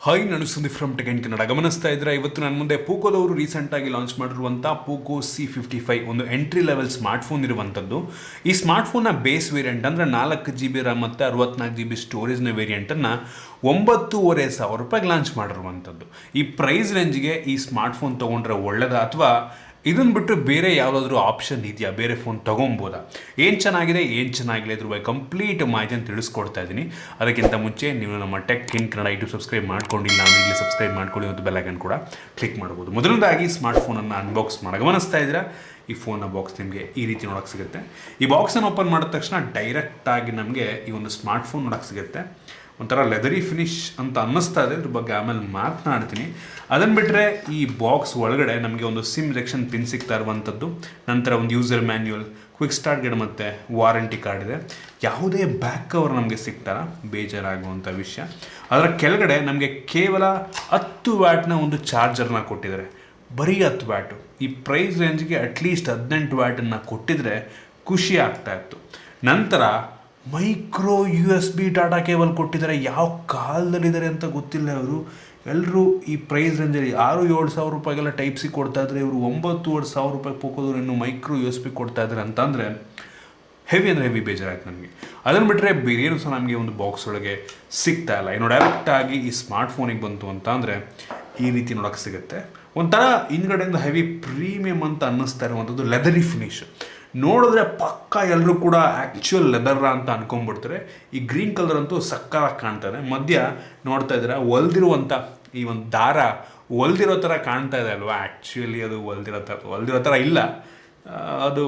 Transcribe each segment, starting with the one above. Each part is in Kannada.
ಹಾಯ್, ನಾನು Sudeep from tech and Kannada. ಗಮನಿಸ್ತಾ ಇದ್ರೆ ಇವತ್ತು ನನ್ನ ಮುಂದೆ ಪೋಕೋದವರು ರೀಸೆಂಟಾಗಿ ಲಾಂಚ್ ಮಾಡಿರುವಂಥ POCO C55 ಒಂದು ಎಂಟ್ರಿ ಲೆವೆಲ್ ಸ್ಮಾರ್ಟ್ಫೋನ್ ಇರುವಂಥದ್ದು. ಈ ಸ್ಮಾರ್ಟ್ಫೋನ್ನ ಬೇಸ್ ವೇರಿಯಂಟ್ ಅಂದರೆ 4GB RAM ಮತ್ತು 64GB ಸ್ಟೋರೇಜ್ನ ವೇರಿಯಂಟನ್ನು 9,500 ಲಾಂಚ್ ಮಾಡಿರುವಂಥದ್ದು. ಈ ಪ್ರೈಸ್ ರೇಂಜ್ಗೆ ಈ ಸ್ಮಾರ್ಟ್ಫೋನ್ ತೊಗೊಂಡ್ರೆ ಒಳ್ಳೆಯದಾ ಅಥವಾ ಇದನ್ನು ಬಿಟ್ಟು ಬೇರೆ ಯಾವುದಾದ್ರೂ ಆಪ್ಷನ್ ಇದೆಯಾ, ಬೇರೆ ಫೋನ್ ತೊಗೊಬೋದಾ, ಏನು ಚೆನ್ನಾಗಿದೆ ಏನು ಚೆನ್ನಾಗಿಲ್ಲ ಇದ್ರ ಬಗ್ಗೆ ಕಂಪ್ಲೀಟ್ ಮಾಹಿತಿಯನ್ನು ತಿಳಿಸ್ಕೊಡ್ತಾ ಇದ್ದೀನಿ. ಅದಕ್ಕಿಂತ ಮುಂಚೆ ನೀವು ನಮ್ಮ tech in Kannada YouTube subscribe ಮಾಡ್ಕೊಂಡಿಲ್ಲ ಅಂದರೆ ಈಗಲೇ ಸಬ್ಸ್ಕ್ರೈಬ್ ಮಾಡ್ಕೊಳ್ಳಿ ಮತ್ತು ಬೆಲ್ ಐಕನ್ ಕೂಡ ಕ್ಲಿಕ್ ಮಾಡ್ಬೋದು. ಮೊದಲನೇದಾಗಿ ಸ್ಮಾರ್ಟ್ಫೋನನ್ನು ಅನ್ಬಾಕ್ಸ್ ಮಾಡಿ ಗಮನಿಸ್ತಾ ಇದ್ದೀರಾ. ಈ ಫೋನ್ನ ಬಾಕ್ಸ್ ನಿಮಗೆ ಈ ರೀತಿ ನೋಡೋಕ್ಕೆ ಸಿಗುತ್ತೆ. ಈ ಬಾಕ್ಸನ್ನು ಓಪನ್ ಮಾಡಿದ ತಕ್ಷಣ ಡೈರೆಕ್ಟಾಗಿ ನಮಗೆ ಈ ಒಂದು ಸ್ಮಾರ್ಟ್ಫೋನ್ ನೋಡೋಕ್ಕೆ ಸಿಗುತ್ತೆ. ಒಂಥರ ಲೆದರಿ ಫಿನಿಶ್ ಅಂತ ಅನ್ನಿಸ್ತಾ ಇದೆ. ಇದ್ರ ಬಗ್ಗೆ ಆಮೇಲೆ ಮಾತನಾಡ್ತೀನಿ. ಅದನ್ನು ಬಿಟ್ಟರೆ ಈ ಬಾಕ್ಸ್ ಒಳಗಡೆ ನಮಗೆ ಒಂದು ಸಿಮ್ ರಿಜೆಕ್ಷನ್ ಪಿನ್ ಸಿಗ್ತಾ ಇರುವಂಥದ್ದು, ನಂತರ ಒಂದು user manual, quick start guide ಮತ್ತು ವಾರಂಟಿ ಕಾರ್ಡ್ ಇದೆ. ಯಾವುದೇ ಬ್ಯಾಕ್ ಕವರ್ ನಮಗೆ ಸಿಗ್ತಾರ, ಬೇಜಾರಾಗುವಂಥ ವಿಷಯ. ಅದರ ಕೆಳಗಡೆ ನಮಗೆ ಕೇವಲ 10 ವ್ಯಾಟ್ನ ಒಂದು ಚಾರ್ಜರ್ನ ಕೊಟ್ಟಿದ್ದಾರೆ. ಬರೀ 10 ವ್ಯಾಟು. ಈ ಪ್ರೈಸ್ ರೇಂಜ್ಗೆ ಅಟ್ಲೀಸ್ಟ್ 18 ವ್ಯಾಟನ್ನು ಕೊಟ್ಟಿದ್ರೆ ಖುಷಿ ಆಗ್ತಾ ಇತ್ತು. ನಂತರ ಮೈಕ್ರೋ USB ಡಾಟಾ ಕೇಬಲ್ ಕೊಟ್ಟಿದ್ದಾರೆ. ಯಾವ ಕಾಲದಲ್ಲಿದ್ದಾರೆ ಅಂತ ಗೊತ್ತಿಲ್ಲ. ಅವರು ಎಲ್ಲರೂ ಈ ಪ್ರೈಸ್ ರೇಂಜಲ್ಲಿ 6-7 ಸಾವಿರ ರೂಪಾಯಿಗೆಲ್ಲ ಟೈಪ್ ಸಿ ಕೊಡ್ತಾ ಇದ್ದಾರೆ. ಇವರು 9-10 ಸಾವಿರ ರೂಪಾಯಿ ಪೋಕೋದವ್ರು ಇನ್ನು ಮೈಕ್ರೋ USB ಕೊಡ್ತಾ ಇದ್ದಾರೆ ಅಂತಂದರೆ ಹೆವಿ ಅಂದರೆ ಹೆವಿ ಬೇಜಾರಾಯ್ತು ನನಗೆ. ಅದನ್ನು ಬಿಟ್ಟರೆ ಬೇರೇನು ಸಹ ನಮಗೆ ಒಂದು ಬಾಕ್ಸ್ ಒಳಗೆ ಸಿಗ್ತಾ ಇಲ್ಲ. ಇನ್ನು ಡೈರೆಕ್ಟಾಗಿ ಈ ಸ್ಮಾರ್ಟ್ಫೋನಿಗೆ ಬಂತು ಅಂತ ಅಂದರೆ ಈ ರೀತಿ ನೋಡೋಕ್ಕೆ ಸಿಗುತ್ತೆ. ಒಂಥರ ಹಿಂದ್ಗಡೆಯಿಂದ ಹೆವಿ ಪ್ರೀಮಿಯಮ್ ಅಂತ ಅನ್ನಿಸ್ತಾ ಇರುವಂಥದ್ದು ಲೆದರಿ ಫಿನಿಶ್. ನೋಡಿದ್ರೆ ಪಕ್ಕ ಎಲ್ಲರೂ ಕೂಡ ಆ್ಯಕ್ಚುಯಲ್ ಲೆದರ್ ಅಂತ ಅನ್ಕೊಂಡ್ಬಿಡ್ತಾರೆ. ಈ ಗ್ರೀನ್ ಕಲರ್ ಅಂತೂ ಸಕ್ಕತ್ತಾಗಿ ಕಾಣ್ತಾರೆ. ಮಧ್ಯ ನೋಡ್ತಾ ಇದ್ದೀರಾ ಹೊಲ್ದಿರುವಂಥ ಈ ಒಂದು ದಾರ ಹೊಲ್ದಿರೋ ಥರ ಕಾಣ್ತಾ ಇದೆ ಅಲ್ವಾ. ಆ್ಯಕ್ಚುಲಿ ಅದು ಹೊಲ್ದಿರೋ ಥರ ಇಲ್ಲ, ಅದು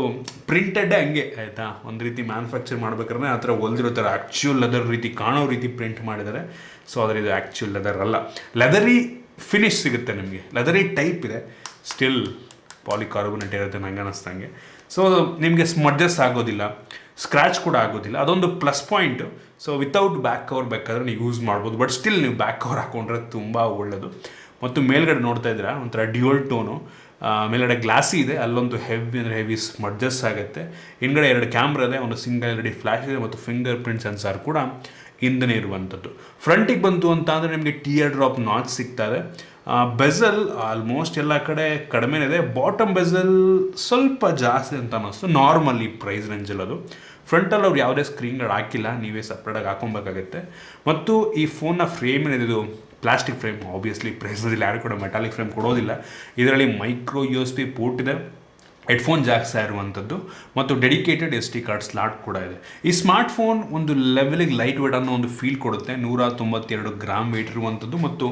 ಪ್ರಿಂಟೆಡ್ಡೇ ಹಂಗೆ ಆಯಿತಾ. ಒಂದು ರೀತಿ ಮ್ಯಾನುಫ್ಯಾಕ್ಚರ್ ಮಾಡ್ಬೇಕಾದ್ರೆ ಆ ಥರ ಹೊಲ್ದಿರೋ ಥರ ಆ್ಯಕ್ಚುಯಲ್ ಲೆದರ್ ರೀತಿ ಕಾಣೋ ರೀತಿ ಪ್ರಿಂಟ್ ಮಾಡಿದ್ದಾರೆ. ಸೊ ಆದರೆ ಇದು ಆ್ಯಕ್ಚುಯಲ್ ಲೆದರ್ ಅಲ್ಲ, ಲೆದರಿ ಫಿನಿಶ್ ಸಿಗುತ್ತೆ ನಿಮಗೆ. ಲೆದರಿ ಟೈಪ್ ಇದೆ, ಸ್ಟಿಲ್ ಪಾಲಿಕಾರ್ಬೊನೇಟ್ ಇರುತ್ತೆ ನಂಗೆ ಅನ್ನಿಸ್ದಂಗೆ. ಸೊ ನಿಮಗೆ ಸ್ಮಡ್ಜಸ್ ಆಗೋದಿಲ್ಲ, ಸ್ಕ್ರ್ಯಾಚ್ ಕೂಡ ಆಗೋದಿಲ್ಲ. ಅದೊಂದು plus point. So without back cover ಬೇಕಾದ್ರೆ ನೀವು ಯೂಸ್ ಮಾಡ್ಬೋದು. ಬಟ್ ಸ್ಟಿಲ್ ನೀವು ಬ್ಯಾಕ್ ಕವರ್ ಹಾಕೊಂಡ್ರೆ ತುಂಬ ಒಳ್ಳೆಯದು. ಮತ್ತು ಮೇಲ್ಗಡೆ ನೋಡ್ತಾ ಇದ್ದೀರಾ ಒಂಥರ ಡ್ಯುಯಲ್ ಟೋನು. ಮೇಲ್ಗಡೆ ಗ್ಲಾಸಿ ಇದೆ, ಅಲ್ಲೊಂದು ಹೆವಿ ಅಂದರೆ ಹೆವಿ ಸ್ಮಡ್ಜಸ್ ಆಗುತ್ತೆ. ಹಿಂದ್ಗಡೆ 2 ಕ್ಯಾಮ್ರಾ ಇದೆ, ಒಂದು ಸಿಂಗಲ್ LED ಫ್ಲ್ಯಾಶ್ ಇದೆ ಮತ್ತು ಫಿಂಗರ್ ಪ್ರಿಂಟ್ ಸೆನ್ಸಾರ್ ಕೂಡ ಹಿಂದನೇ ಇರುವಂಥದ್ದು. ಫ್ರಂಟಿಗೆ ಬಂತು ಅಂತ ಅಂದರೆ ನಿಮಗೆ ಟಿಯರ್ ಡ್ರಾಪ್ ನಾಚ್ ಸಿಗ್ತಾ ಇದೆ. ಬೆಝಲ್ ಆಲ್ಮೋಸ್ಟ್ ಎಲ್ಲ ಕಡೆ ಕಡಿಮೆ ಇದೆ. ಬಾಟಮ್ ಬೆಝಲ್ ಸ್ವಲ್ಪ ಜಾಸ್ತಿ ಅಂತ ಅನ್ನಿಸ್ತು ನಾರ್ಮಲ್ ಈ ಪ್ರೈಸ್ ರೇಂಜಲ್ಲಿ. ಅದು ಫ್ರಂಟಲ್ಲಿ ಅವ್ರು ಯಾವುದೇ ಸ್ಕ್ರೀನ್ ಗಾರ್ಡ್ ಹಾಕಿಲ್ಲ, ನೀವೇ ಸಪ್ರೇಟಾಗಿ ಹಾಕೊಬೇಕಾಗುತ್ತೆ. ಮತ್ತು ಈ ಫೋನ್ನ ಫ್ರೇಮ್ ಏನಿದೆ ಇದು ಪ್ಲಾಸ್ಟಿಕ್ ಫ್ರೇಮ್. ಆಬ್ವಿಯಸ್ಲಿ ಪ್ರೈಸಲ್ಲಿ ಯಾರು ಕೂಡ ಮೆಟಾಲಿಕ್ ಫ್ರೇಮ್ ಕೊಡೋದಿಲ್ಲ. ಇದರಲ್ಲಿ ಮೈಕ್ರೋ USB ಪೋರ್ಟ್ ಇದೆ, ಹೆಡ್ಫೋನ್ ಜಾಕ್ಸ್ ಇರುವಂಥದ್ದು ಮತ್ತು ಡೆಡಿಕೇಟೆಡ್ SD ಕಾರ್ಡ್ ಸ್ಲಾಟ್ ಕೂಡ ಇದೆ. ಈ ಸ್ಮಾರ್ಟ್ಫೋನ್ ಒಂದು ಲೆವೆಲಿಗೆ ಲೈಟ್ ವೇಟ್ ಅನ್ನೋ ಒಂದು ಫೀಲ್ ಕೊಡುತ್ತೆ. 192 ಗ್ರಾಮ್ ವೇಟ್ ಇರುವಂಥದ್ದು ಮತ್ತು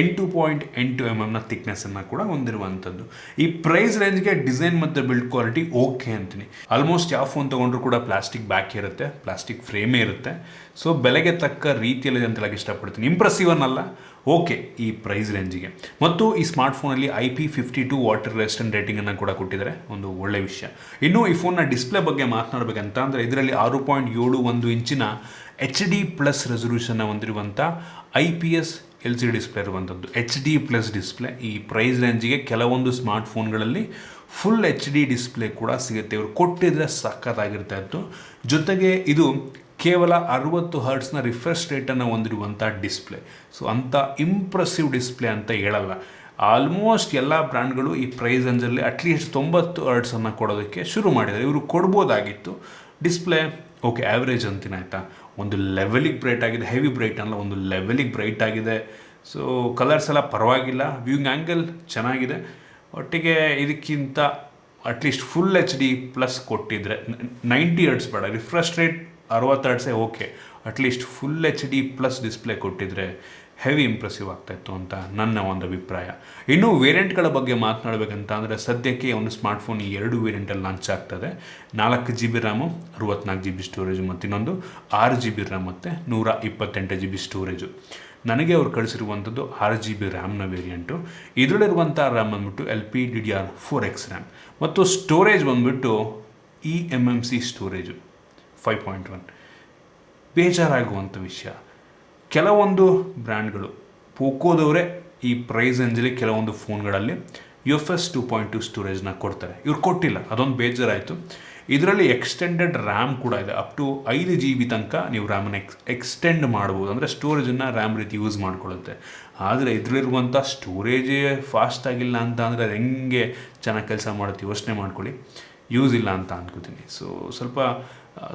8.8 mm ಥಿಕ್ನೆಸ್ಸನ್ನು ಕೂಡ ಹೊಂದಿರುವಂಥದ್ದು. ಈ ಪ್ರೈಸ್ ರೇಂಜ್ಗೆ ಡಿಸೈನ್ ಮತ್ತು ಬಿಲ್ಡ್ ಕ್ವಾಲಿಟಿ ಓಕೆ ಅಂತೀನಿ. ಆಲ್ಮೋಸ್ಟ್ ಯಾವ ಫೋನ್ ತೊಗೊಂಡ್ರು ಕೂಡ ಪ್ಲಾಸ್ಟಿಕ್ ಬ್ಯಾಕ್ ಇರುತ್ತೆ, ಪ್ಲಾಸ್ಟಿಕ್ ಫ್ರೇಮೇ ಇರುತ್ತೆ. ಸೊ ಬೆಲೆಗೆ ತಕ್ಕ ರೀತಿಯಲ್ಲಿದೆ ಅಂತ ಹೇಳಕ್ಕೆ ಇಷ್ಟಪಡ್ತೀನಿ. ಇಂಪ್ರೆಸಿವ್ ಅನ್ನಲ್ಲ, ಓಕೆ ಈ ಪ್ರೈಸ್ ರೇಂಜಿಗೆ. ಮತ್ತು ಈ ಸ್ಮಾರ್ಟ್ಫೋನಲ್ಲಿ IP52 ವಾಟರ್ ರೆಸಿಸ್ಟೆಂಟ್ ರೇಟಿಂಗನ್ನು ಕೂಡ ಕೊಟ್ಟಿದ್ದಾರೆ, ಒಂದು ಒಳ್ಳೆ ವಿಷಯ. ಇನ್ನು ಈ ಫೋನ್ನ ಡಿಸ್ಪ್ಲೇ ಬಗ್ಗೆ ಮಾತನಾಡಬೇಕಂತ ಅಂದರೆ ಇದರಲ್ಲಿ 6.71 ಇಂಚಿನ HD+ ರೆಸೊಲ್ಯೂಷನ್ನ ಹೊಂದಿರುವಂಥ IPS LCD ಡಿಸ್ಪ್ಲೇ ಇರುವಂಥದ್ದು. HD+ display. ಈ ಪ್ರೈಸ್ ರೇಂಜಿಗೆ ಕೆಲವೊಂದು ಸ್ಮಾರ್ಟ್ಫೋನ್ಗಳಲ್ಲಿ ಫುಲ್ HD ಡಿಸ್ಪ್ಲೇ ಕೂಡ ಸಿಗುತ್ತೆ. ಇವರು ಕೊಟ್ಟಿದ್ರೆ ಸಖತ್ತಾಗಿರ್ತಾ ಇತ್ತು. ಜೊತೆಗೆ ಇದು ಕೇವಲ 60 ಹರ್ಟ್ಸ್ನ ರಿಫ್ರೆಶ್ ರೇಟನ್ನು ಹೊಂದಿರುವಂಥ ಡಿಸ್ಪ್ಲೇ. ಸೊ ಅಂಥ ಇಂಪ್ರೆಸಿವ್ ಡಿಸ್ಪ್ಲೇ ಅಂತ ಹೇಳಲ್ಲ. ಆಲ್ಮೋಸ್ಟ್ ಎಲ್ಲ ಬ್ರ್ಯಾಂಡ್ಗಳು ಈ ಪ್ರೈಸ್ ರೇಂಜಲ್ಲಿ ಅಟ್ಲೀಸ್ಟ್ 90 ಹರ್ಟ್ಸನ್ನು ಕೊಡೋದಕ್ಕೆ ಶುರು ಮಾಡಿದ್ದಾರೆ. ಇವರು ಕೊಡ್ಬೋದಾಗಿತ್ತು. ಡಿಸ್ಪ್ಲೇ ಓಕೆ ಆ್ಯಾವ್ರೇಜ್ ಅಂತೀನಿ ಆಯಿತಾ. ಒಂದು ಲೆವೆಲಿಗೆ ಬ್ರೈಟ್ ಆಗಿದೆ, ಹೆವಿ ಬ್ರೈಟ್ ಅಲ್ಲ, ಒಂದು ಲೆವೆಲಿಗೆ ಬ್ರೈಟ್ ಆಗಿದೆ. ಸೊ ಕಲರ್ಸ್ ಎಲ್ಲ ಪರವಾಗಿಲ್ಲ, ವ್ಯೂಯಿಂಗ್ ಆ್ಯಂಗಲ್ ಚೆನ್ನಾಗಿದೆ. ಒಟ್ಟಿಗೆ ಇದಕ್ಕಿಂತ ಅಟ್ಲೀಸ್ಟ್ ಫುಲ್ HD+ ಕೊಟ್ಟಿದ್ರೆ 90 ಹರ್ಟ್ಸ್ ಬೇಡ, ರಿಫ್ರೆಶ್ ರೇಟ್ 60 ಹರ್ಟ್ಸೇ okay. At least full HD+ display ಕೊಟ್ಟಿದ್ರೆ ಹೆವಿ ಇಂಪ್ರೆಸಿವ್ ಆಗ್ತಾಯಿತ್ತು ಅಂತ ನನ್ನ ಒಂದು ಅಭಿಪ್ರಾಯ. ಇನ್ನು ವೇರಿಯಂಟ್ಗಳ ಬಗ್ಗೆ ಮಾತನಾಡಬೇಕಂತ ಅಂದರೆ ಸದ್ಯಕ್ಕೆ ಒಂದು ಸ್ಮಾರ್ಟ್ಫೋನ್ 2 ವೇರಿಯಂಟಲ್ಲಿ ಲಾಂಚ್ ಆಗ್ತದೆ. 4GB ರ್ಯಾಮು, 64GB ಸ್ಟೋರೇಜು ಮತ್ತು ಇನ್ನೊಂದು 6GB ರ್ಯಾಮ್ ಮತ್ತು 128GB ಸ್ಟೋರೇಜು. ನನಗೆ ಅವ್ರು ಕಳಿಸಿರುವಂಥದ್ದು 6GB ರ್ಯಾಮ್ನ ವೇರಿಯಂಟು. ಇದರಲ್ಲಿರುವಂಥ ರ್ಯಾಮ್ ಬಂದುಬಿಟ್ಟು LPDDR4X ರ್ಯಾಮ್ ಮತ್ತು ಸ್ಟೋರೇಜ್ ಬಂದುಬಿಟ್ಟು eMMC ಸ್ಟೋರೇಜು 5.1. ಬೇಜಾರಾಗುವಂಥ ವಿಷಯ, ಕೆಲವೊಂದು ಬ್ರ್ಯಾಂಡ್ಗಳು ಪೋಕೋದವರೇ ಈ ಪ್ರೈಸ್ ರೇಂಜಲ್ಲಿ ಕೆಲವೊಂದು ಫೋನ್ಗಳಲ್ಲಿ UFS 2.2 ಸ್ಟೋರೇಜ್ನ ಕೊಡ್ತಾರೆ. ಇವ್ರು ಕೊಟ್ಟಿಲ್ಲ, ಅದೊಂದು ಬೇಜಾರಾಯಿತು. ಇದರಲ್ಲಿ ಎಕ್ಸ್ಟೆಂಡೆಡ್ ರ್ಯಾಮ್ ಕೂಡ ಇದೆ. ಅಪ್ ಟು 5 GB ತನಕ ನೀವು ರ್ಯಾಮನ್ನು ಎಕ್ಸ್ಟೆಂಡ್ ಮಾಡ್ಬೋದು, ಅಂದರೆ ಸ್ಟೋರೇಜನ್ನು ರ್ಯಾಮ್ ರೀತಿ ಯೂಸ್ ಮಾಡ್ಕೊಳ್ಳುತ್ತೆ. ಆದರೆ ಇದರಲ್ಲಿರುವಂಥ ಸ್ಟೋರೇಜೇ ಫಾಸ್ಟ್ ಆಗಿಲ್ಲ ಅಂತ ಅಂದರೆ ಅದು ಹೆಂಗೆ ಚೆನ್ನಾಗಿ ಕೆಲಸ ಮಾಡುತ್ತೆ ಯೋಚನೆ ಮಾಡ್ಕೊಳ್ಳಿ. ಯೂಸ್ ಇಲ್ಲ ಅಂತ ಅಂದ್ಕೋತೀನಿ. ಸೊ ಸ್ವಲ್ಪ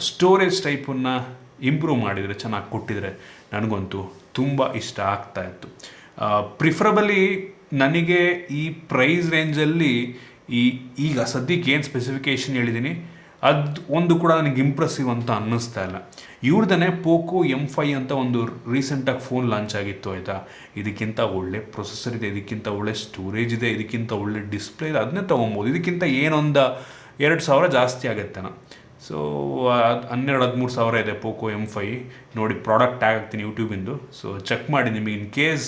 ಸ್ಟೋರೇಜ್ ಟೈಪನ್ನು ಇಂಪ್ರೂವ್ ಮಾಡಿದರೆ, ಚೆನ್ನಾಗಿ ಕೊಟ್ಟಿದ್ರೆ ನನಗಂತೂ ತುಂಬ ಇಷ್ಟ ಆಗ್ತಾಯಿತ್ತು. ಪ್ರಿಫರಬಲಿ ನನಗೆ ಈ ಪ್ರೈಸ್ ರೇಂಜಲ್ಲಿ ಈಗ ಸದ್ಯಕ್ಕೆ ಏನು ಸ್ಪೆಸಿಫಿಕೇಷನ್ ಹೇಳಿದ್ದೀನಿ ಅದು ಒಂದು ಕೂಡ ನನಗೆ ಇಂಪ್ರೆಸಿವ್ ಅಂತ ಅನ್ನಿಸ್ತಾ ಇಲ್ಲ. ಇವ್ರದೇ POCO M5 ಅಂತ ಒಂದು ರೀಸೆಂಟಾಗಿ ಫೋನ್ ಲಾಂಚ್ ಆಗಿತ್ತು ಆಯಿತಾ. ಇದಕ್ಕಿಂತ ಒಳ್ಳೆ ಪ್ರೊಸೆಸರ್ ಇದೆ, ಇದಕ್ಕಿಂತ ಒಳ್ಳೆ ಸ್ಟೋರೇಜ್ ಇದೆ, ಇದಕ್ಕಿಂತ ಒಳ್ಳೆ ಡಿಸ್ಪ್ಲೇ ಇದೆ, ಅದನ್ನೇ ತೊಗೊಬೋದು. ಇದಕ್ಕಿಂತ ಏನೊಂದು 2,000 ಜಾಸ್ತಿ ಆಗುತ್ತೆನ. ಸೊ 12-13 ಸಾವಿರ ಇದೆ POCO M5. ನೋಡಿ, ಪ್ರಾಡಕ್ಟ್ ಟ್ಯಾಗ್ ಹಾಕ್ತೀನಿ ಯೂಟ್ಯೂಬಿಂದು, ಸೊ ಚೆಕ್ ಮಾಡಿ. ನಿಮಗೆ ಇನ್ ಕೇಸ್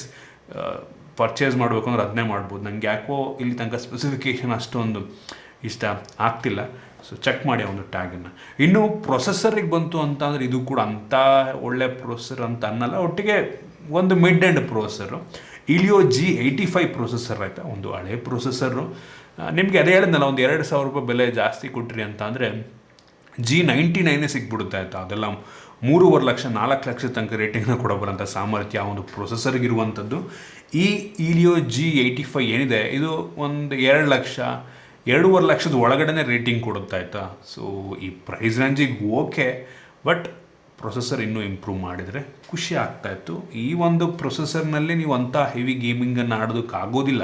ಪರ್ಚೇಸ್ ಮಾಡಬೇಕು ಅಂದ್ರೆ ಅದನ್ನೇ ಮಾಡ್ಬೋದು. ನನಗೆ ಯಾಕೋ ಇಲ್ಲಿ ತನಕ ಸ್ಪೆಸಿಫಿಕೇಷನ್ ಅಷ್ಟೊಂದು ಇಷ್ಟ ಆಗ್ತಿಲ್ಲ. ಸೊ ಚೆಕ್ ಮಾಡಿ ಒಂದು ಟ್ಯಾಗನ್ನು. ಇನ್ನು ಪ್ರೊಸೆಸರಿಗೆ ಬಂತು ಅಂತ ಅಂದರೆ ಇದು ಕೂಡ ಅಂಥ ಒಳ್ಳೆ ಪ್ರೊಸೆಸರ್ ಅಂತ ಅನ್ನಲ್ಲ, ಒಟ್ಟಿಗೆ ಒಂದು mid end processor. Helio G85 processor ಆಯಿತಾ, ಒಂದು ಹಳೆ ಪ್ರೊಸೆಸರು. ನಿಮಗೆ ಅದೇ ಹೇಳಿದ್ನಲ್ಲ, ಒಂದು 2,000 ರೂಪಾಯಿ ಬೆಲೆ ಜಾಸ್ತಿ ಕೊಟ್ರಿ ಅಂತ ಅಂದರೆ G99 ಸಿಕ್ಬಿಡುತ್ತೆ ಆಯಿತಾ. ಅದೆಲ್ಲ 3.5 ಲಕ್ಷ 4 ಲಕ್ಷ ತನಕ ರೇಟಿಂಗ್ನ ಕೊಡಬರೋಂಥ ಸಾಮರ್ಥ್ಯ ಒಂದು ಪ್ರೊಸೆಸರ್ಗಿರುವಂಥದ್ದು. ಈ Helio G85 ಏನಿದೆ ಇದು ಒಂದು 2 ಲಕ್ಷ 2.5 ಲಕ್ಷದ ಒಳಗಡೆ ರೇಟಿಂಗ್ ಕೊಡುತ್ತೆ ಆಯಿತಾ. ಸೊ ಈ ಪ್ರೈಸ್ ರೇಂಜಿಗೆ ಓಕೆ, ಬಟ್ ಪ್ರೊಸೆಸರ್ ಇನ್ನೂ ಇಂಪ್ರೂವ್ ಮಾಡಿದರೆ ಖುಷಿ ಆಗ್ತಾಯಿತ್ತು. ಈ ಒಂದು ಪ್ರೊಸೆಸರ್ನಲ್ಲಿ ನೀವು ಅಂಥ ಹೆವಿ ಗೇಮಿಂಗನ್ನು ಆಡೋದಕ್ಕಾಗೋದಿಲ್ಲ,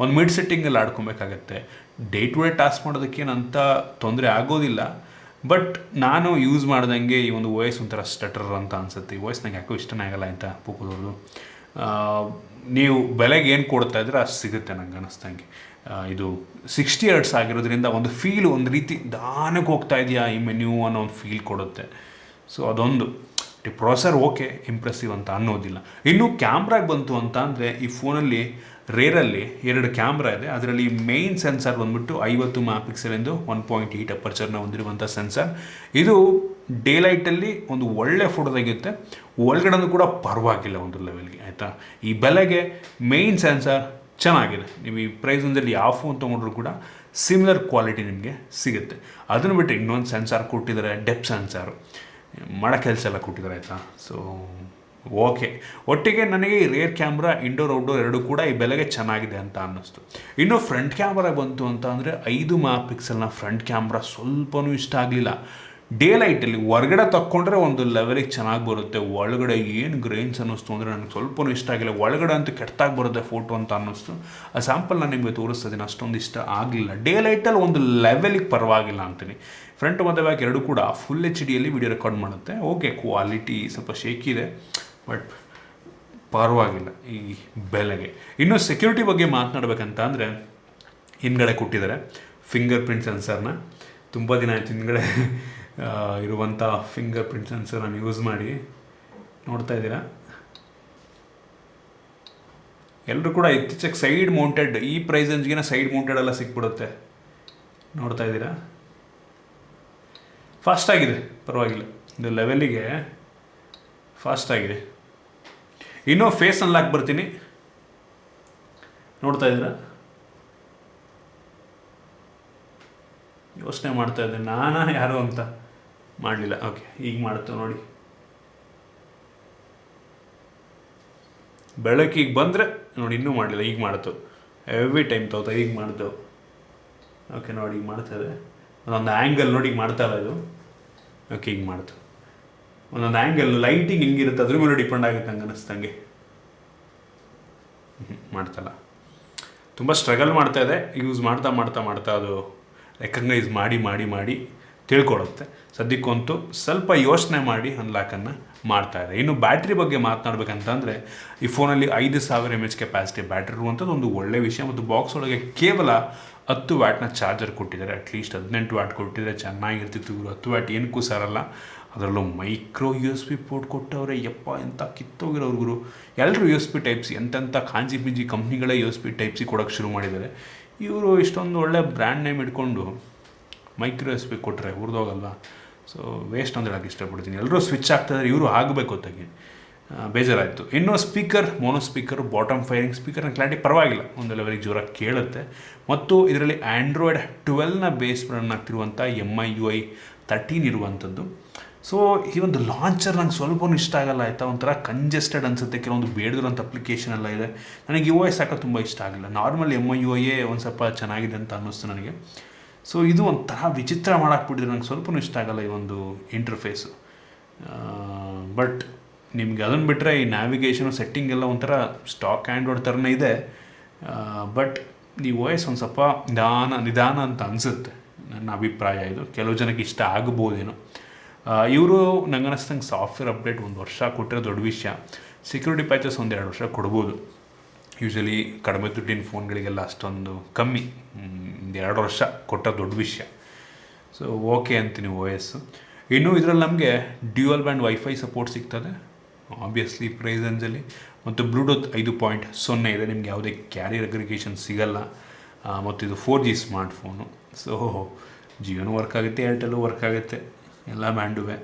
ಒಂದು ಮಿಡ್ ಸೆಟ್ಟಿಂಗಲ್ಲಿ ಆಡ್ಕೊಬೇಕಾಗತ್ತೆ. ಡೇ ಟು ಡೇ ಟಾಸ್ಕ್ ಮಾಡೋದಕ್ಕೇನಂತ ತೊಂದರೆ ಆಗೋದಿಲ್ಲ. ಬಟ್ ನಾನು ಯೂಸ್ ಮಾಡ್ದಂಗೆ ಈ ಒಂದು ವಾಯ್ಸ್ ಒಂಥರ ಸ್ಟಟರ್ ಅಂತ ಅನಿಸುತ್ತೆ. ಈ ವಾಯ್ಸ್ ನಂಗೆ ಯಾಕೋ ಇಷ್ಟನೇ ಆಗಲ್ಲ ಆಯಿತಾ. POCOದವ್ರದ್ದು ನೀವು ಬೆಲೆಗೆ ಏನು ಕೊಡ್ತಾ ಇದ್ರೆ ಅಷ್ಟು ಸಿಗುತ್ತೆ ನಂಗೆ ಅನ್ನಿಸ್ದಂಗೆ. ಇದು 60 Hz ಆಗಿರೋದ್ರಿಂದ ಒಂದು ಫೀಲ್, ಒಂದು ರೀತಿ ದಾನಕ್ಕೆ ಹೋಗ್ತಾ ಇದೆಯಾ ಈ ಮೆನ್ಯೂ ಅನ್ನೋ ಒಂದು ಫೀಲ್ ಕೊಡುತ್ತೆ. ಸೊ ಅದೊಂದು ಪ್ರೊಸೆಸರ್ ಓಕೆ, ಇಂಪ್ರೆಸಿವ್ ಅಂತ ಅನ್ನೋದಿಲ್ಲ. ಇನ್ನು ಕ್ಯಾಮ್ರಾಗೆ ಬಂತು ಅಂತ ಅಂದರೆ ಈ ಫೋನಲ್ಲಿ ರೇರಲ್ಲಿ 2 ಕ್ಯಾಮ್ರಾ ಇದೆ. ಅದರಲ್ಲಿ ಮೇಯ್ನ್ ಸೆನ್ಸರ್ ಬಂದ್ಬಿಟ್ಟು 50 MP ಎಂದು 1.8 ಅಪರ್ಚರ್ನ ಹೊಂದಿರುವಂಥ ಸೆನ್ಸರ್. ಇದು ಡೇ ಲೈಟಲ್ಲಿ ಒಂದು ಒಳ್ಳೆ ಫೋಟೋ ತೆಗೆಯುತ್ತೆ, ಒಳಗಡೆನೂ ಕೂಡ ಪರವಾಗಿಲ್ಲ ಒಂದು ಲೆವೆಲ್ಗೆ ಆಯಿತಾ. ಈ ಬೆಲೆಗೆ ಮೇಯ್ನ್ ಸೆನ್ಸರ್ ಚೆನ್ನಾಗಿದೆ. ನೀವು ಈ ಪ್ರೈಸಲ್ಲಿ ಯಾವ ಫೋನ್ ತೊಗೊಂಡ್ರು ಕೂಡ ಸಿಮಿಲರ್ ಕ್ವಾಲಿಟಿ ನಿಮಗೆ ಸಿಗುತ್ತೆ. ಅದನ್ನು ಬಿಟ್ಟು ಇನ್ನೊಂದು ಸೆನ್ಸಾರ್ ಕೊಟ್ಟಿದ್ದಾರೆ, ಡೆಪ್ ಸೆನ್ಸಾರು, ಮಾಡೋ ಕೆಲಸ ಎಲ್ಲ ಕೊಟ್ಟಿದ್ದಾರೆ ಆಯಿತಾ. ಸೊ ಓಕೆ, ಒಟ್ಟಿಗೆ ನನಗೆ ಈ ರೇರ್ ಕ್ಯಾಮ್ರಾ ಇಂಡೋರ್ ಔಟ್ಡೋರ್ ಎರಡೂ ಕೂಡ ಈ ಬೆಲೆಗೆ ಚೆನ್ನಾಗಿದೆ ಅಂತ ಅನ್ನಿಸ್ತು. ಇನ್ನು ಫ್ರಂಟ್ ಕ್ಯಾಮ್ರಾ ಬಂತು ಅಂತ ಅಂದರೆ 5 MP ಫ್ರಂಟ್ ಕ್ಯಾಮ್ರಾ ಸ್ವಲ್ಪನೂ ಇಷ್ಟ ಆಗಲಿಲ್ಲ. ಡೇ ಲೈಟಲ್ಲಿ ಹೊರಗಡೆ ತಕ್ಕೊಂಡ್ರೆ ಒಂದು ಲೆವೆಲಿಗೆ ಚೆನ್ನಾಗಿ ಬರುತ್ತೆ, ಒಳಗಡೆ ಏನು ಗ್ರೈನ್ಸ್ ಅನ್ನಿಸ್ತು ಅಂದರೆ ನನಗೆ ಸ್ವಲ್ಪನೂ ಇಷ್ಟ ಆಗಿಲ್ಲ. ಒಳಗಡೆ ಅಂತೂ ಕೆಟ್ಟಾಗಿ ಬರುತ್ತೆ ಫೋಟೋ ಅಂತ ಅನ್ನಿಸ್ತು. ಆ ಸ್ಯಾಂಪಲ್ ನಾನು ನಿಮಗೆ ತೋರಿಸ್ತಿದ್ದೀನಿ, ಅಷ್ಟೊಂದು ಇಷ್ಟ ಆಗಲಿಲ್ಲ. ಡೇ ಲೈಟಲ್ಲಿ ಒಂದು ಲೆವೆಲಿಗೆ ಪರವಾಗಿಲ್ಲ ಅಂತೀನಿ. ಫ್ರಂಟ್ ಮತ್ತು ಬ್ಯಾಕ್ ಎರಡೂ ಕೂಡ ಫುಲ್ HD ವಿಡಿಯೋ ರೆಕಾರ್ಡ್ ಮಾಡುತ್ತೆ. ಓಕೆ, ಕ್ವಾಲಿಟಿ ಸ್ವಲ್ಪ ಶೇಕಿದೆ, ಬಟ್ ಪರವಾಗಿಲ್ಲ ಈ ಬೆಲೆಗೆ. ಇನ್ನು ಸೆಕ್ಯೂರಿಟಿ ಬಗ್ಗೆ ಮಾತನಾಡಬೇಕಂತ ಅಂದರೆ ಹಿಂದ್ಗಡೆ ಕೊಟ್ಟಿದ್ದಾರೆ ಫಿಂಗರ್ ಪ್ರಿಂಟ್ ಸೆನ್ಸರ್ನ. ತುಂಬ ದಿನ ಆಯಿತು ಹಿಂದ್ಗಡೆ ಇರುವಂಥ ಫಿಂಗರ್ ಪ್ರಿಂಟ್ ಸೆನ್ಸರ್ ನಾನು ಯೂಸ್ ಮಾಡಿ. ನೋಡ್ತಾ ಇದ್ದೀರಾ, ಎಲ್ಲರೂ ಕೂಡ ಇತ್ತೀಚೆಗೆ ಸೈಡ್ ಮೌಂಟೆಡ್, ಈ ಪ್ರೈಸ್ ರೇಂಜ್ಗೆ ಸೈಡ್ ಮೌಂಟೆಡ್ ಎಲ್ಲ ಸಿಕ್ಬಿಡುತ್ತೆ. ನೋಡ್ತಾ ಇದ್ದೀರಾ, ಫಾಸ್ಟಾಗಿದೆ, ಪರವಾಗಿಲ್ಲ, ಇದು ಲೆವೆಲಿಗೆ ಫಾಸ್ಟಾಗಿದೆ. ಇನ್ನೂ ಫೇಸ್ ಅನ್ಲಾಕ್ ಬರ್ತೀನಿ, ನೋಡ್ತಾ ಇದ್ದೀರಾ. ಯೋಚನೆ ಮಾಡ್ತಾ ಇದ್ದೆ ನಾನಾ ಯಾರು ಅಂತ, ಮಾಡಲಿಲ್ಲ. ಓಕೆ, ಈಗ ಮಾಡ್ತೇವೆ ನೋಡಿ. ಬೆಳಕಿಗೆ ಬಂದರೆ ನೋಡಿ, ಇನ್ನೂ ಮಾಡಲಿಲ್ಲ, ಈಗ ಮಾಡ್ತೇವೆ. ಎವ್ರಿ ಟೈಮ್ ತಗೋತಾ ಈಗ ಮಾಡ್ತೇವೆ. ಓಕೆ ನೋಡಿ, ಈಗ ಮಾಡ್ತಾಯಿದೆ. ಒಂದೊಂದು ಆ್ಯಂಗಲ್ ನೋಡಿ, ಈಗ ಮಾಡ್ತಾಯಿಲ್ಲ ಇದು. ಓಕೆ, ಈಗ ಮಾಡ್ತೇವೆ. ಒಂದೊಂದು ಆ್ಯಂಗಲ್ ಲೈಟಿಂಗ್ ಹೆಂಗಿರುತ್ತೆ ಅದ್ರ ಮೇಲೆ ಡಿಪೆಂಡ್ ಆಗುತ್ತೆ ಹಂಗೆ ಅನ್ನಿಸ್ತಂಗೆ. ಮಾಡ್ತಲ್ಲ, ತುಂಬ ಸ್ಟ್ರಗಲ್ ಮಾಡ್ತಾಯಿದೆ. ಯೂಸ್ ಮಾಡ್ತಾ ಮಾಡ್ತಾ ಮಾಡ್ತಾ ಅದು ರೆಕಗ್ನೈಸ್ ಮಾಡಿ ಮಾಡಿ ಮಾಡಿ ತಿಳ್ಕೊಳ್ಳುತ್ತೆ. ಸದ್ಯಕ್ಕಂತೂ ಸ್ವಲ್ಪ ಯೋಚನೆ ಮಾಡಿ ಅನ್ಲಾಕನ್ನು ಮಾಡ್ತಾಯಿದೆ. ಇನ್ನು ಬ್ಯಾಟ್ರಿ ಬಗ್ಗೆ ಮಾತನಾಡಬೇಕಂತಂದರೆ ಈ ಫೋನಲ್ಲಿ 5000 mAh ಕೆಪಾಸಿಟಿ ಬ್ಯಾಟ್ರಿ ಇರುವಂಥದ್ದು ಒಂದು ಒಳ್ಳೆಯ ವಿಷಯ. ಮತ್ತು ಬಾಕ್ಸ್ ಒಳಗೆ ಕೇವಲ 10 ವ್ಯಾಟ್ನ ಚಾರ್ಜರ್ ಕೊಟ್ಟಿದ್ದಾರೆ. ಅಟ್ಲೀಸ್ಟ್ 18 ವ್ಯಾಟ್ ಕೊಟ್ಟಿದ್ದಾರೆ, ಚೆನ್ನಾಗಿರ್ತಿತ್ತು. ಇವರು 10 ವ್ಯಾಟ್ ಏನಕ್ಕೂ ಸಾರಲ್ಲ. ಅದರಲ್ಲೂ ಮೈಕ್ರೋ USB ಪೋರ್ಟ್ ಕೊಟ್ಟವ್ರೆ. ಯಪ್ಪ, ಎಂಥ ಕಿತ್ತೋಗಿರೋರ್ಗುರು. ಎಲ್ಲರೂ USB Type C, ಎಂತೆಂಥ ಕಾಂಜಿ ಪಿಂಜಿ ಕಂಪ್ನಿಗಳೇ USB Type C ಕೊಡೋಕ್ಕೆ ಶುರು ಮಾಡಿದ್ದಾರೆ. ಇವರು ಇಷ್ಟೊಂದು ಒಳ್ಳೆ ಬ್ರ್ಯಾಂಡ್ ನೇಮ್ ಇಟ್ಕೊಂಡು ಮೈಕ್ರೋ USB ಕೊಟ್ಟರೆ ಹುರಿದೋಗಲ್ವಾ. ಸೊ ವೇಸ್ಟ್ ಅಂತ ಹೇಳೋಕ್ಕೆ ಇಷ್ಟಪಡ್ತೀನಿ. ಎಲ್ಲರೂ ಸ್ವಿಚ್ ಆಗ್ತಾಯಿದ್ದಾರೆ, ಇವರು ಆಗಬೇಕು ಹೊತ್ತಾಗಿ. ಬೇಜಾರಾಯಿತು. ಇನ್ನು speaker, mono speaker, bottom firing ಸ್ಪೀಕರ್ನ ಕ್ಲಾರಿಟಿ ಪರವಾಗಿಲ್ಲ, ಒಂದು ಲೆವೆಲಿಗೆ ಜೋರಾಗಿ ಕೇಳುತ್ತೆ. ಮತ್ತು ಇದರಲ್ಲಿ ಆ್ಯಂಡ್ರಾಯ್ಡ್ 12ನ ಬೇಸ್ ರನ್ ಆಗ್ತಿರುವಂಥ MIUI 13 ಇರುವಂಥದ್ದು. ಸೊ ಈ ಒಂದು ಲಾಂಚರ್ ನಂಗೆ ಸ್ವಲ್ಪನೂ ಇಷ್ಟ ಆಗಲ್ಲ ಆಯಿತಾ, ಒಂಥರ ಕಂಜೆಸ್ಟೆಡ್ ಅನಿಸುತ್ತೆ. ಕೆಲವೊಂದು ಬೇಡದಿರೋಂಥ ಅಪ್ಲಿಕೇಶನ್ ಎಲ್ಲ ಇದೆ. ನನಗೆ UI ಸಾಕೋದು ತುಂಬ ಇಷ್ಟ ಆಗಿಲ್ಲ. ನಾರ್ಮಲ್ MIUI ಒಂದು ಸ್ವಲ್ಪ ಚೆನ್ನಾಗಿದೆ ಅಂತ ಅನ್ನಿಸ್ತು ನನಗೆ. ಸೊ ಇದು ಒಂಥರ ವಿಚಿತ್ರ ಮಾಡಾಕ್ಬಿಟ್ಟಿದ್ರೆ ನಂಗೆ ಸ್ವಲ್ಪನೂ ಇಷ್ಟ ಆಗಲ್ಲ ಈ ಒಂದು ಇಂಟರ್ಫೇಸು. ಬಟ್ ನಿಮಗೆ ಅದನ್ನು ಬಿಟ್ಟರೆ ಈ ನ್ಯಾವಿಗೇಷನು ಸೆಟ್ಟಿಂಗ್ ಎಲ್ಲ ಒಂಥರ ಸ್ಟಾಕ್ ಆ್ಯಂಡ್ರಾಯ್ಡ್ ಥರನೇ ಇದೆ. ಬಟ್ ಈ OS ಒಂದು ಸ್ವಲ್ಪ ನಿಧಾನ ಅಂತ ಅನಿಸುತ್ತೆ. ನನ್ನ ಅಭಿಪ್ರಾಯ ಇದು. ಕೆಲವು ಜನಕ್ಕೆ ಇಷ್ಟ ಆಗ್ಬೋದೇನೋ. ಇವರು ನಂಗೆ ಅನ್ನಿಸ್ತಂಗೆ ಸಾಫ್ಟ್ವೇರ್ ಅಪ್ಡೇಟ್ 1 ವರ್ಷ ಕೊಟ್ಟಿರೋ ದೊಡ್ಡ ವಿಷಯ. ಸೆಕ್ಯೂರಿಟಿ ಪ್ಯಾಚಸ್ 1-2 ವರ್ಷ ಕೊಡ್ಬೋದು. ಯೂಶ್ವಲಿ ಕಡಿಮೆ ದುಡ್ಡಿನ ಫೋನ್ಗಳಿಗೆಲ್ಲ ಅಷ್ಟೊಂದು ಕಮ್ಮಿ, 1-2 ವರ್ಷ ಕೊಟ್ಟರೆ ದೊಡ್ಡ ವಿಷಯ. ಸೊ ಓಕೆ ಅಂತೀನಿ OS. ಇನ್ನು ಇದರಲ್ಲಿ ನಮಗೆ ಡ್ಯೂಯಲ್ ಬ್ಯಾಂಡ್ ವೈಫೈ ಸಪೋರ್ಟ್ ಸಿಗ್ತದೆ ಆಬ್ವಿಯಸ್ಲಿ ಪ್ರೈಸ್ ರೇಂಜಲ್ಲಿ. ಮತ್ತು ಬ್ಲೂಟೂತ್ 5.0 ಇದೆ. ನಿಮಗೆ ಯಾವುದೇ ಕ್ಯಾರಿಯರ್ ಅಗ್ರಿಗೇಷನ್ ಸಿಗಲ್ಲ. ಮತ್ತು ಇದು 4G ಸ್ಮಾರ್ಟ್ಫೋನು. ಸೊ ಜಿಯೋನು ವರ್ಕ್ ಆಗುತ್ತೆ, ಏರ್ಟೆಲ್ಲು ವರ್ಕ್ ಆಗುತ್ತೆ, ಎಲ್ಲ ಬ್ಯಾಂಡುವೆ.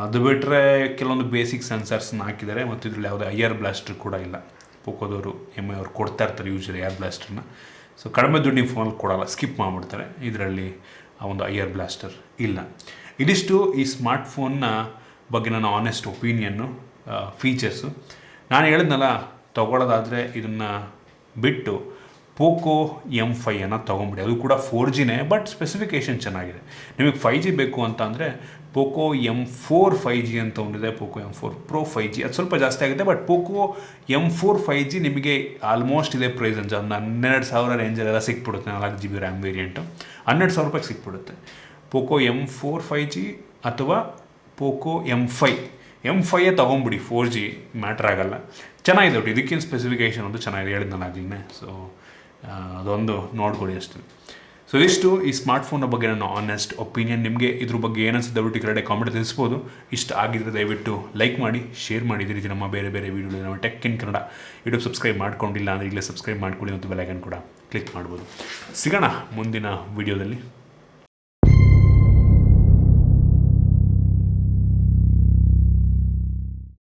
ಅದು ಬಿಟ್ಟರೆ ಕೆಲವೊಂದು ಬೇಸಿಕ್ ಸೆನ್ಸರ್ಸ್ನ ಹಾಕಿದ್ದಾರೆ. ಮತ್ತು ಇದರಲ್ಲಿ ಯಾವುದೇ IR ಬ್ಲಾಸ್ಟರ್ ಕೂಡ ಇಲ್ಲ. ಪೋಕೋದವರು MI ಅವ್ರು ಕೊಡ್ತಾ ಇರ್ತಾರೆ ಯೂಶ್ವಲಿ IR ಬ್ಲಾಸ್ಟರ್ನ. ಸೊ ಕಡಿಮೆ ದುಡ್ಡಿನ ಫೋನಲ್ಲಿ ಕೊಡೋಲ್ಲ, ಸ್ಕಿಪ್ ಮಾಡಿಬಿಡ್ತಾರೆ. ಇದರಲ್ಲಿ ಆ ಒಂದು IR ಬ್ಲಾಸ್ಟರ್ ಇಲ್ಲ. ಇದಿಷ್ಟು ಈ ಸ್ಮಾರ್ಟ್ಫೋನ್ನ ಬಗ್ಗೆ ನನ್ನ ಆನೆಸ್ಟ್ ಒಪಿನಿಯನ್ನು, ಫೀಚರ್ಸು. ನಾನು ಹೇಳಿದ್ನಲ್ಲ, ತೊಗೊಳ್ಳೋದಾದರೆ ಇದನ್ನು ಬಿಟ್ಟು POCO M5 ತೊಗೊಂಬಿಡಿ. ಅದು ಕೂಡ 4Gನೇ, ಬಟ್ ಸ್ಪೆಸಿಫಿಕೇಷನ್ ಚೆನ್ನಾಗಿದೆ. ನಿಮಗೆ 5G ಬೇಕು ಅಂತ ಅಂದರೆ POCO M4 5G ಅಂತ ಒಂದಿದೆ, POCO M4 Pro 5G. ಅದು ಸ್ವಲ್ಪ ಜಾಸ್ತಿ ಆಗುತ್ತೆ. ಬಟ್ POCO M4 5G ನಿಮಗೆ ಆಲ್ಮೋಸ್ಟ್ ಇದೆ ಪ್ರೈಸ್ ರೇಂಜ್. ಒಂದು 12,000 ರೇಂಜಲ್ಲೆಲ್ಲ ಸಿಕ್ಬಿಡುತ್ತೆ. 4GB ರ್ಯಾಮ್ ವೇರಿಯಂಟು 12,000 ರೂಪಾಯಿಗೆ ಸಿಕ್ಬಿಡುತ್ತೆ. POCO M4 5G ಅಥವಾ POCO M5 ತೊಗೊಂಬಿಡಿ. 4G ಮ್ಯಾಟ್ರ್ ಆಗೋಲ್ಲ, ಚೆನ್ನಾಗಿದೆ. ಒಟ್ಟು ಇದಕ್ಕಿಂತ ಸ್ಪೆಸಿಫಿಕೇಷನ್ ಒಂದು ಚೆನ್ನಾಗಿದೆ, ಹೇಳಿದ್ನಲ್ಲ ಆಗಲಿನೇ. ಸೊ ಅದೊಂದು ನೋಡ್ಕೊಳ್ಳಿ ಅಷ್ಟು. ಸೊ ಇಷ್ಟು ಈ ಸ್ಮಾರ್ಟ್ಫೋನ್ನ ಬಗ್ಗೆ ನನ್ನ ಆನೆಸ್ಟ್ ಒಪಿನಿಯನ್. ನಿಮಗೆ ಇದ್ರ ಬಗ್ಗೆ ಏನನ್ಸುತ್ತೆ ದಯವಿಟ್ಟು ಕೆಳಗಡೆ ಕಾಮೆಂಟ್ ತಿಳಿಸ್ಬೋದು. ಇಷ್ಟ ಆಗಿದ್ದರೆ ದಯವಿಟ್ಟು ಲೈಕ್ ಮಾಡಿ, ಶೇರ್ ಮಾಡಿ. ಇದೇ ರೀತಿ ನಮ್ಮ ಬೇರೆ ಬೇರೆ ವೀಡಿಯೋಗಳು ನಮ್ಮ tech in Kannada YouTube subscribe ಮಾಡ್ಕೊಂಡಿಲ್ಲ ಅಂದರೆ ಈಗಲೇ ಸಬ್ಸ್ಕ್ರೈಬ್ ಮಾಡ್ಕೊಳ್ಳಿ ಮತ್ತು ಬೆಲ್ ಐಕಾನ್ ಕೂಡ ಕ್ಲಿಕ್ ಮಾಡ್ಬೋದು. ಸಿಗೋಣ ಮುಂದಿನ ವೀಡಿಯೋದಲ್ಲಿ.